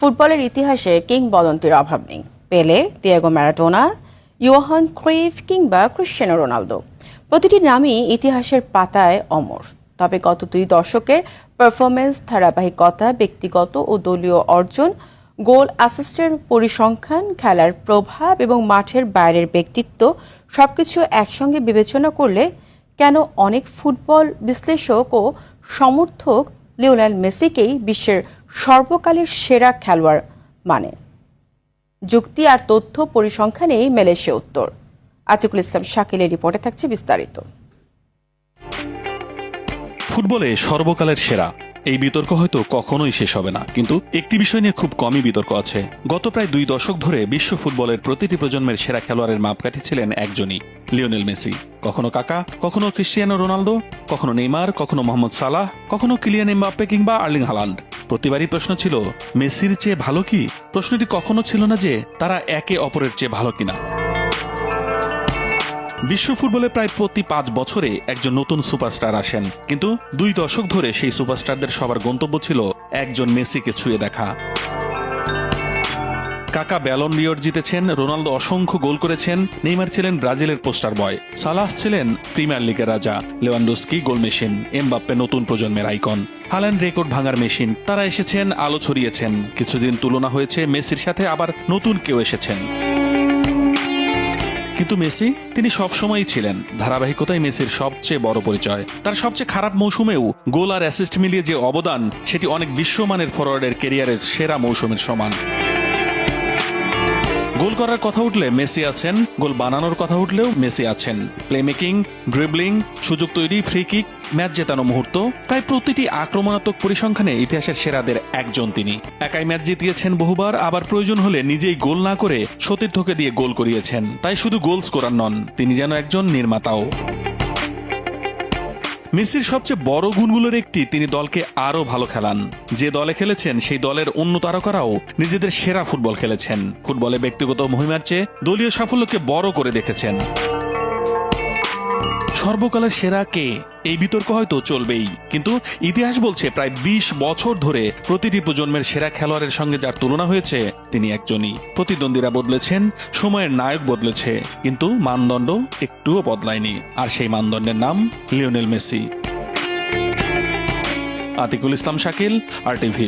ফুটবলের ইতিহাসে কিংবদন্তির অভাব নেই। পেলে, দিয়েগো ম্যারাডোনা, ইয়োহান ক্রুইফ কিংবা ক্রিশ্চিয়ানো রোনালদো, প্রতিটি নামই ইতিহাসের পাতায় অমর। তবে গত 2 দশকের পারফরমেন্স, ধারাবাহিকতা, ব্যক্তিগত ও দলীয় অর্জন, গোল অ্যাসিস্টের পরিসংখ্যান, খেলার প্রভাব এবং মাঠের বাইরের ব্যক্তিত্ব সবকিছু একসঙ্গে বিবেচনা করলে কেন অনেক ফুটবল বিশ্লেষক ও সমর্থক লিওনেল মেসিকেই বিশ্বের সর্বকালের সেরা খেলোয়াড় মানে? যুক্তি আর তথ্য পরিসংখ্যানেই মেলে সে উত্তর। আতিকুল ইসলাম শাকিলের রিপোর্টে থাকছে বিস্তারিত। ফুটবলে সর্বকালের সেরা এই বিতর্ক হয়তো কখনোই শেষ হবে না, কিন্তু একটি বিষয় নিয়ে খুব কমই বিতর্ক আছে। গত প্রায় 2 দশক ধরে বিশ্ব ফুটবলের প্রতিটি প্রজন্মের সেরা খেলোয়াড়ের মাপকাঠি ছিলেন একজনই, লিওনেল মেসি। কখনো কাকা, কখনো ক্রিশ্চিয়ানো রোনালদো, কখনো নেইমার, কখনো মোহাম্মদ সালাহ, কখনো কিলিয়ান এমবাপ্পে কিংবা আর্লিং হালান্ড। প্রতিবারই প্রশ্ন ছিল, মেসির চেয়ে ভালো কি? প্রশ্নটি কখনো ছিল না যে তারা একে অপরের চেয়ে ভালো কিনা। বিশ্ব ফুটবলে প্রায় প্রতি 5 বছরে একজন নতুন সুপারস্টার আসেন, কিন্তু 2 দশক ধরে সেই সুপারস্টারদের সবার গন্তব্য ছিল একজন মেসিকে ছুঁয়ে দেখা। কাকা ব্যালন ডিওর জিতেছেন, রোনালদো অসংখ্য গোল করেছেন, নেইমার ছিলেন ব্রাজিলের পোস্টার বয়, সালাহ ছিলেন প্রিমিয়ার লিগের রাজা, লেভানডস্কি গোল মেশিন, এমবাপ্পে নতুন প্রজন্মের আইকন, হাল্যান্ড রেকর্ড ভাঙার মেশিন। তারা এসেছেন, আলো ছড়িয়েছেন। কিছুদিন তুলনা হয়েছে, মেসির সাথে আবার নতুন কেউ এসেছেন। কিন্তু মেসি, তিনি সবসময়ই ছিলেন ধারাবাহিকতাই মেসির সবচেয়ে বড় পরিচয়। তার সবচেয়ে খারাপ মৌসুমেও গোল আর অ্যাসিস্ট মিলিয়ে যে অবদান, সেটি অনেক বিশ্বমানের ফরওয়ার্ডের ক্যারিয়ারের সেরা মৌসুমের সমান। গোল করার কথা উঠলে মেসি আছেন, গোল বানানোর কথা উঠলেও মেসি আছেন। প্লেমেকিং, ড্রিবলিং, সুযোগ তৈরি, ফ্রি কিক, ম্যাচ জেতানো মুহূর্ত, প্রায় প্রতিটি আক্রমণাত্মক পরিসংখ্যানে ইতিহাসের সেরাদের একজন তিনি। একাই ম্যাচ জিতিয়েছেন বহুবার, আবার প্রয়োজন হলে নিজেই গোল না করে সতীর্থকে দিয়ে গোল করিয়েছেন। তাই শুধু গোল স্কোরার নন, তিনি যেন একজন নির্মাতাও। মেসির সবচেয়ে বড় গুণগুলোর একটি, তিনি দলকে আরও ভালো খেলান। যে দলে খেলেছেন সেই দলের অন্য তারকারাও নিজেদের সেরা ফুটবল খেলেছেন। ফুটবলে ব্যক্তিগত মহিমার চেয়ে দলীয় সাফল্যকে বড় করে দেখেছেন। সর্বকালের সেরা কে, এই বিতর্ক হয়তো চলবেই, কিন্তু ইতিহাস বলছে প্রায় 20 বছর ধরে প্রতিটি প্রজন্মের সেরা খেলোয়াড়ের সঙ্গে যার তুলনা হয়েছে, তিনি একজনই। প্রতিদ্বন্দ্বীরা বদলেছেন, সময়ের নায়ক বদলেছে, কিন্তু মানদণ্ড একটুও বদলায়নি। আর সেই মানদণ্ডের নাম লিওনেল মেসি। আতিকুল ইসলাম শাকিল, RTV।